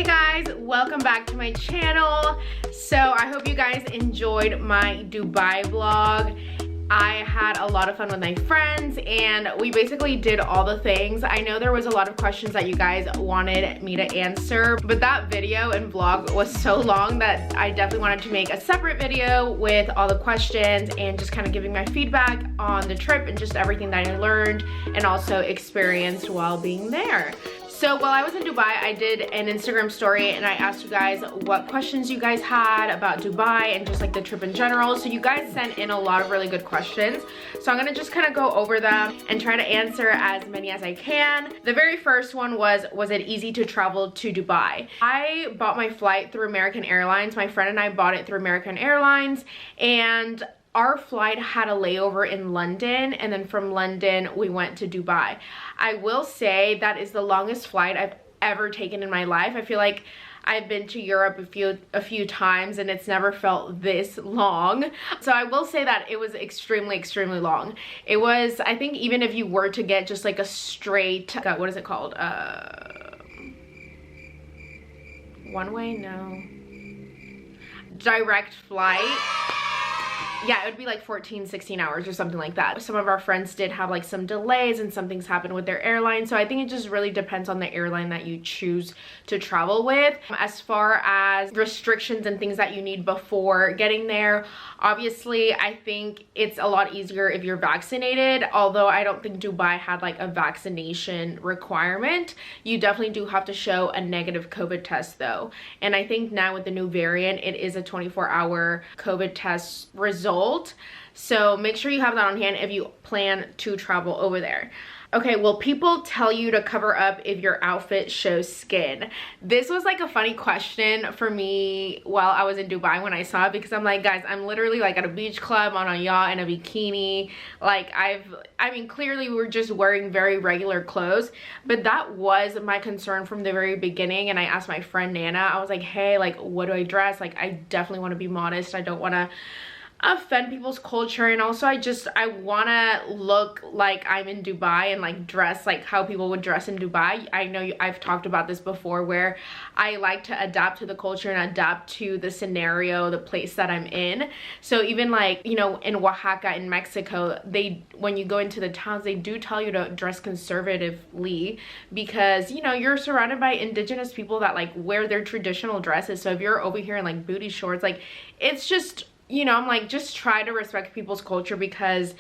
Hey guys, welcome back to my channel. So I hope you guys enjoyed my Dubai vlog. I had a lot of fun with my friends and we basically did all the things. I know there was a lot of questions that you guys wanted me to answer, but that video and vlog was so long that I definitely wanted to make a separate video with all the questions and just kind of giving my feedback on the trip and just everything that I learned and also experienced while being there. So while I was in Dubai, I did an Instagram story and I asked you guys what questions you guys had about Dubai and just like the trip in general. So you guys sent in a lot of really good questions. So I'm gonna just kind of go over them and try to answer as many as I can. The very first one was it easy to travel to Dubai? I bought my flight through American Airlines. My friend and I bought it through American Airlines, and our flight had a layover in London, and then from London we went to Dubai. I will say that is the longest flight I've ever taken in my life. I feel like I've been to Europe a few times and it's never felt this long. So I will say that it was extremely long. It was, I think, even if you were to get just like a straight, what is it called? One way? No. Direct flight. Yeah, it would be like 14-16 hours or something like that. Some of our friends did have like some delays and some things happened with their airline, so I think it just really depends on the airline that you choose to travel with. As far as restrictions and things that you need before getting there, obviously I think it's a lot easier if you're vaccinated, although I don't think Dubai had like a vaccination requirement. You definitely do have to show a negative COVID test though, and I think now with the new variant it is a 24-hour COVID test result. So make sure you have that on hand if you plan to travel over there. Okay, will people tell you to cover up if your outfit shows skin? This was like a funny question for me while I was in Dubai when I saw it, because I'm like, guys, I'm literally like at a beach club on a yacht in a bikini. Like I mean, clearly we're just wearing very regular clothes, but that was my concern from the very beginning. And I asked my friend Nana, I was like, hey, like, what do I dress? Like, I definitely want to be modest. I don't want to offend people's culture, and also I want to look like I'm in Dubai and like dress like how people would dress in Dubai. I know I've talked about this before, where I like to adapt to the culture and adapt to the scenario, the place that I'm in. So even like, you know, in Oaxaca in Mexico, when you go into the towns, they do tell you to dress conservatively, because, you know, you're surrounded by indigenous people that like wear their traditional dresses. So if you're over here in like booty shorts, like, it's just, you know, I'm like, just try to respect people's culture, because,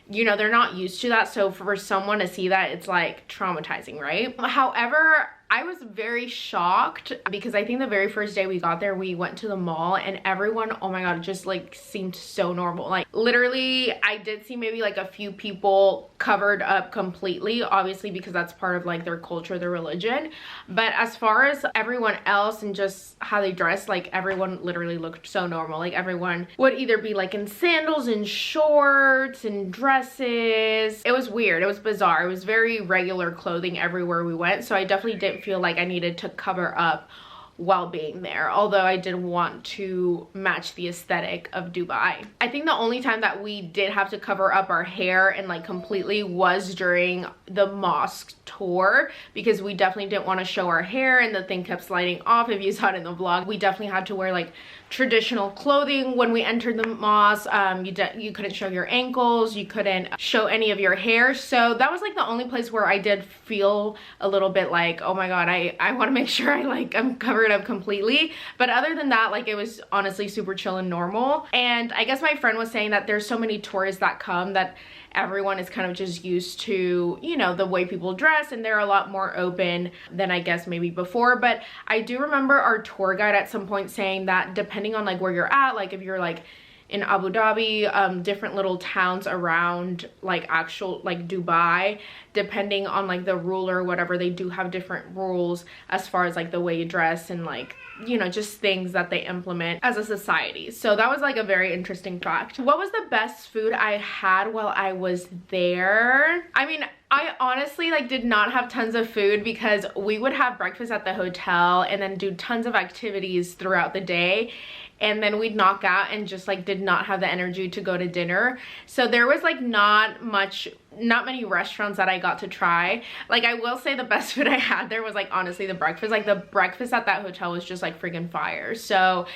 you know, they're not used to that. So for someone to see that, it's like traumatizing, right? However, I was very shocked, because I think the very first day we got there, we went to the mall and everyone, oh my god, it just like seemed so normal. Like literally I did see maybe like a few people covered up completely, obviously because that's part of like their culture, their religion. But as far as everyone else and just how they dressed, like everyone literally looked so normal. Like everyone would either be like in sandals and shorts and dresses. It was weird, it was bizarre. It was very regular clothing everywhere we went. So I definitely didn't feel like I needed to cover up while being there, although I did want to match the aesthetic of Dubai. I think the only time that we did have to cover up our hair and like completely was during the mosque tour, because we definitely didn't want to show our hair and the thing kept sliding off. If you saw it in the vlog, we definitely had to wear like traditional clothing when we entered the mosque. You couldn't show your ankles, you couldn't show any of your hair. So that was like the only place where I did feel a little bit like, oh my god, I want to make sure I'm covered up completely. But other than that, like, it was honestly super chill and normal. And I guess my friend was saying that there's so many tourists that come that everyone is kind of just used to, you know, the way people dress, and they're a lot more open than I guess maybe before. But I do remember our tour guide at some point saying that depending on like where you're at, like if you're like in Abu Dhabi, different little towns around like actual like Dubai, depending on like the ruler or whatever, they do have different rules as far as like the way you dress and like, you know, just things that they implement as a society. So that was like a very interesting fact. What was the best food I had while I was there? I mean, I honestly like did not have tons of food, because we would have breakfast at the hotel and then do tons of activities throughout the day, and then we'd knock out and just like did not have the energy to go to dinner. So there was like not much not many restaurants that I got to try. Like, I will say the best food I had there was like honestly the breakfast. Like, the breakfast at that hotel was just like freaking fire. So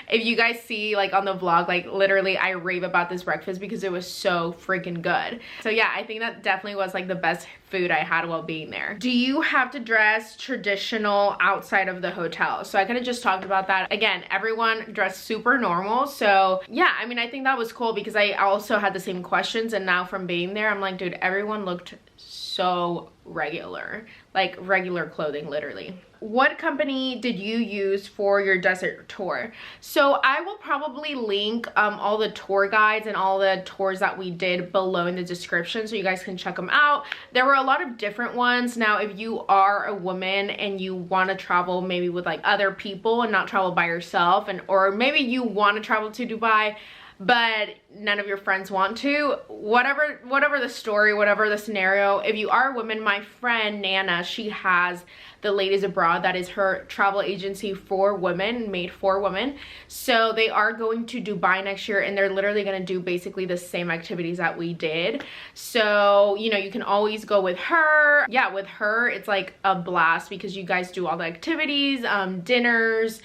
if you guys see like on the vlog, like literally I rave about this breakfast because it was so freaking good. So yeah, I think that definitely was like the best food I had while being there. Do you have to dress traditional outside of the hotel? So I could have just talked about that. Again, everyone dressed super normal. So yeah, I mean, I think that was cool because I also had the same questions, and now from being there, I'm like, dude, everyone looked so regular, like regular clothing, literally. What company did you use for your desert tour? So I will probably link all the tour guides and all the tours that we did below in the description so you guys can check them out. There were a lot of different ones. Now, if you are a woman and you want to travel maybe with like other people and not travel by yourself, and or maybe you want to travel to Dubai but none of your friends want to, whatever the story, whatever the scenario, if you are a woman, my friend Nana, she has the Ladies Abroad. That is her travel agency for women, made for women. So they are going to Dubai next year, and they're literally going to do basically the same activities that we did. So, you know, you can always go with her. Yeah, with her, it's like a blast because you guys do all the activities, dinners,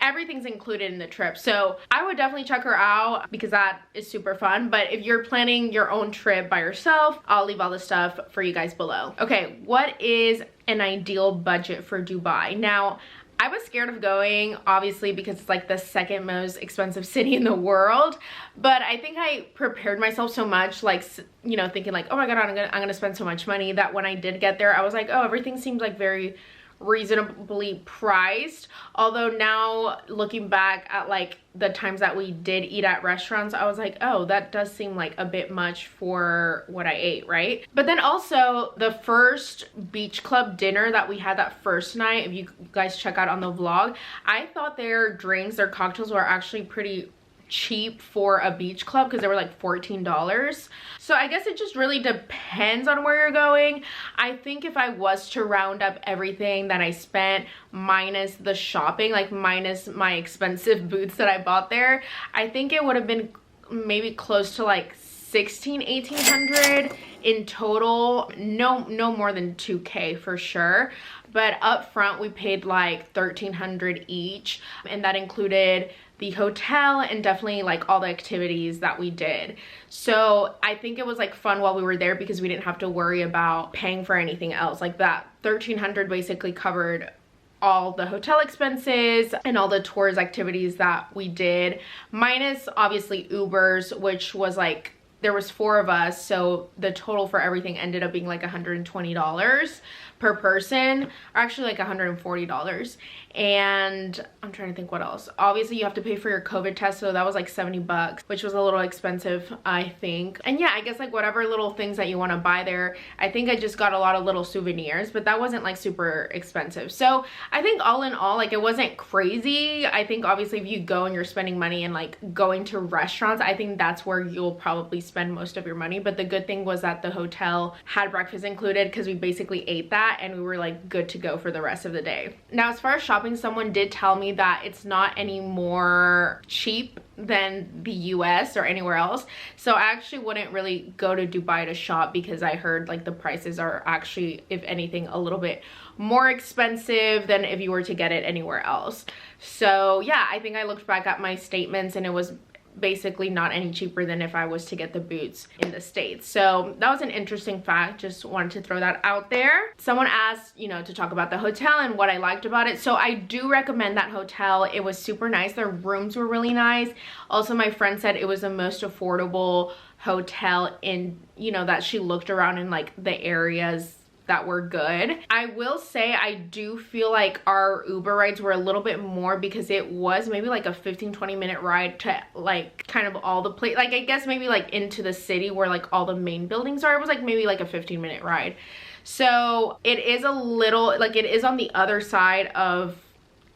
everything's included in the trip. So I would definitely check her out because that is super fun. But if you're planning your own trip by yourself, I'll leave all the stuff for you guys below. Okay, what is an ideal budget for Dubai? Now, I was scared of going, obviously, because it's like the second most expensive city in the world. But I think I prepared myself so much, like, you know, thinking like, oh my God, I'm gonna spend so much money, that when I did get there, I was like, oh, everything seems like very reasonably priced. Although now looking back at like the times that we did eat at restaurants, I was like, oh, that does seem like a bit much for what I ate, right? But then also the first beach club dinner that we had that first night, if you guys check out on the vlog, I thought their drinks, their cocktails were actually pretty cheap for a beach club because they were like $14. So I guess it just really depends on where you're going. I think if I was to round up everything that I spent minus the shopping, like minus my expensive boots that I bought there, I think it would have been maybe close to like 1800 in total. No more than 2K for sure. But up front we paid like 1300 each, and that included the hotel and definitely like all the activities that we did. So I think it was like fun while we were there because we didn't have to worry about paying for anything else. Like that 1300 basically covered all the hotel expenses and all the tours activities that we did, minus obviously Ubers, which was like, there was 4 of us, so the total for everything ended up being like $120 per person, or actually like $140. And I'm trying to think what else. Obviously you have to pay for your COVID test, so that was like 70 bucks, which was a little expensive, I think. And yeah, I guess like whatever little things that you want to buy there, I think I just got a lot of little souvenirs, but that wasn't like super expensive. So I think all in all, like it wasn't crazy. I think obviously if you go and you're spending money and like going to restaurants, I think that's where you'll probably spend most of your money. But the good thing was that the hotel had breakfast included because we basically ate that and we were like good to go for the rest of the day. Now, as far as shopping, someone did tell me that it's not any more cheap than the US or anywhere else. So I actually wouldn't really go to Dubai to shop because I heard like the prices are actually, if anything, a little bit more expensive than if you were to get it anywhere else. So yeah, I think I looked back at my statements and it was basically not any cheaper than if I was to get the boots in the States. So that was an interesting fact. Just wanted to throw that out there. Someone asked, you know, to talk about the hotel and what I liked about it. So I do recommend that hotel. It was super nice. Their rooms were really nice. Also, my friend said it was the most affordable hotel in, you know, that she looked around in like the areas that were good. I will say I do feel like our Uber rides were a little bit more because it was maybe like a 15-20 minute ride to like kind of all the place, like I guess maybe like into the city where like all the main buildings are. It was like maybe like a 15-minute ride. So it is a little like, it is on the other side of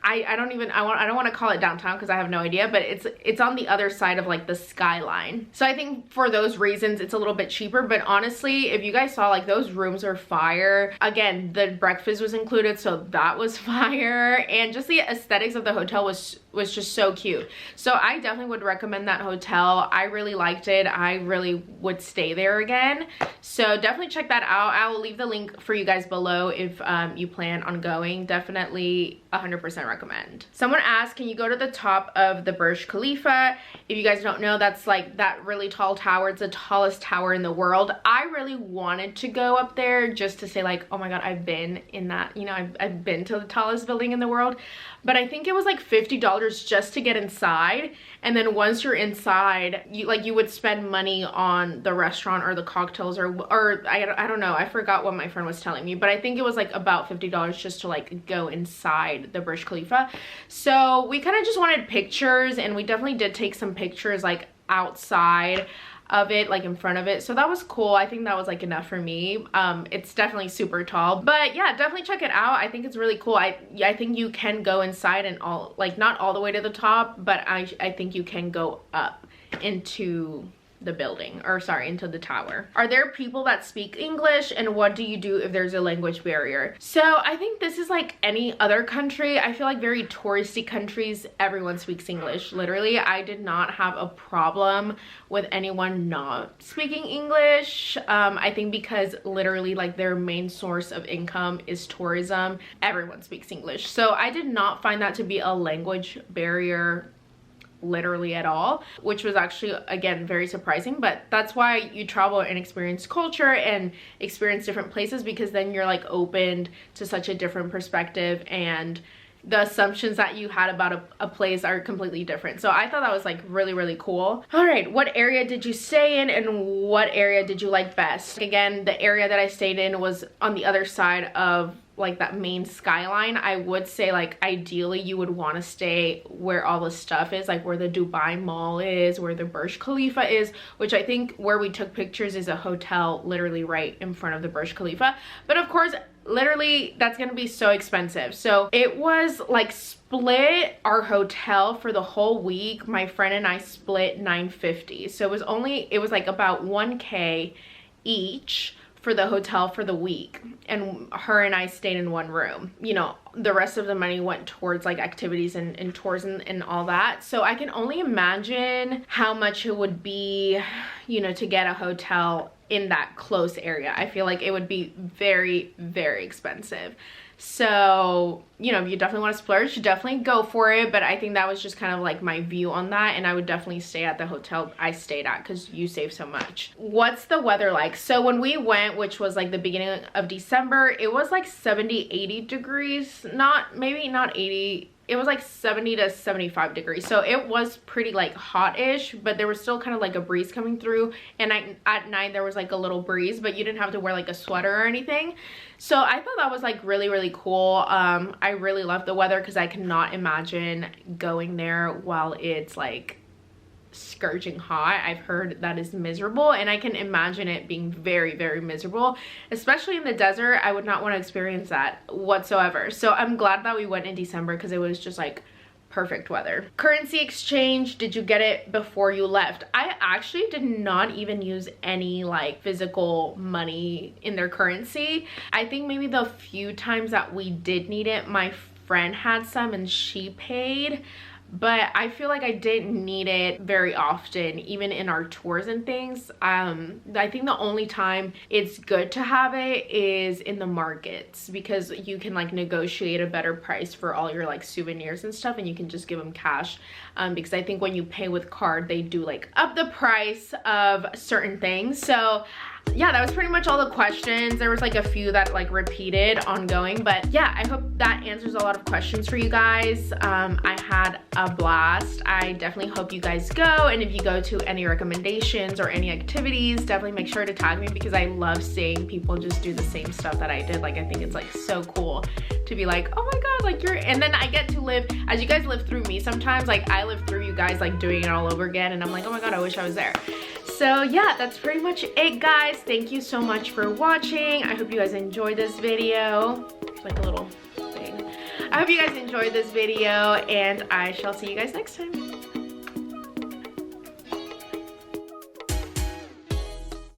I don't want to call it downtown because I have no idea, but it's on the other side of like the skyline. So I think for those reasons it's a little bit cheaper, but honestly, if you guys saw, like, those rooms are fire. Again, the breakfast was included, so that was fire, and just the aesthetics of the hotel was just so cute. So I definitely would recommend that hotel. I really liked it. I really would stay there again. So definitely check that out. I will leave the link for you guys below if you plan on going. Definitely 100% recommend. Someone asked, can you go to the top of the Burj Khalifa? If you guys don't know, that's like that really tall tower. It's the tallest tower in the world. I really wanted to go up there just to say, like, oh my god, I've been in that, you know, I've been to the tallest building in the world. But I think it was like $50 just to get inside, and then once you're inside, you would spend money on the restaurant or the cocktails, or I don't know, I forgot what my friend was telling me, but I think it was like about $50 just to like go inside the Burj Khalifa. So we kind of just wanted pictures, and we definitely did take some pictures like outside of it, like in front of it, so that was cool. I think that was like enough for me. It's definitely super tall, but yeah, definitely check it out. I think it's really cool. I think you can go inside and all, like, not all the way to the top, but I think you can go up into the building, or sorry, into the tower. Are there people that speak English, and what do you do if there's a language barrier? So I think this is like any other country. I feel like very touristy countries, everyone speaks English. Literally, I did not have a problem with anyone not speaking English. I think because literally like their main source of income is tourism, everyone speaks English. So I did not find that to be a language barrier literally at all, which was actually, again, very surprising. But that's why you travel and experience culture and experience different places, because then you're like opened to such a different perspective, and the assumptions that you had about a place are completely different. So I thought that was like really, really cool. All right, what area did you stay in, and what area did you like best? Again, the area that I stayed in was on the other side of like that main skyline. I would say, like, ideally you would want to stay where all the stuff is, like where the Dubai Mall is, where the Burj Khalifa is, which I think where we took pictures is a hotel literally right in front of the Burj Khalifa. But of course, literally that's gonna be so expensive. So it was like split, our hotel for the whole week, my friend and I split $950. So it was like about $1K each for the hotel for the week, and her and I stayed in one room. You know, the rest of the money went towards like activities and tours and all that. So I can only imagine how much it would be, you know, to get a hotel in that close area. I feel like it would be very, very expensive. So, you know, if you definitely want to splurge, definitely go for it. But I think that was just kind of like my view on that, and I would definitely stay at the hotel I stayed at because you save so much. What's the weather like? So when we went, which was like the beginning of December, it was like 70-80 degrees. Maybe not 80. It was like 70 to 75 degrees. So it was pretty like hot-ish, but there was still kind of like a breeze coming through. And at night there was like a little breeze, but you didn't have to wear like a sweater or anything. So I thought that was like really, really cool. I really love the weather because I cannot imagine going there while it's like scorching hot. I've heard that is miserable, and I can imagine it being very, very miserable, especially in the desert. I would not want to experience that whatsoever. So I'm glad that we went in December because it was just like perfect weather. Currency exchange, did you get it before you left? I actually did not even use any like physical money in their currency. I think maybe the few times that we did need it, my friend had some and she paid, but I feel like I didn't need it very often, even in our tours and things. I think the only time it's good to have it is in the markets, because you can like negotiate a better price for all your like souvenirs and stuff, and you can just give them cash. Because I think when you pay with card, they do like up the price of certain things. So yeah, that was pretty much all the questions. There was like a few that like repeated ongoing, but yeah, I hope that answers a lot of questions for you guys. I had a blast. I definitely hope you guys go, and if you go to any recommendations or any activities, definitely make sure to tag me, because I love seeing people just do the same stuff that I did. Like, I think it's like so cool to be like, oh my god, like and then I get to live as you guys live through me sometimes. Like, I live through you guys like doing it all over again, and I'm like, oh my god, I wish I was there. So yeah, that's pretty much it, guys. Thank you so much for watching. I hope you guys enjoyed this video. It's like a little thing. I hope you guys enjoyed this video, and I shall see you guys next time.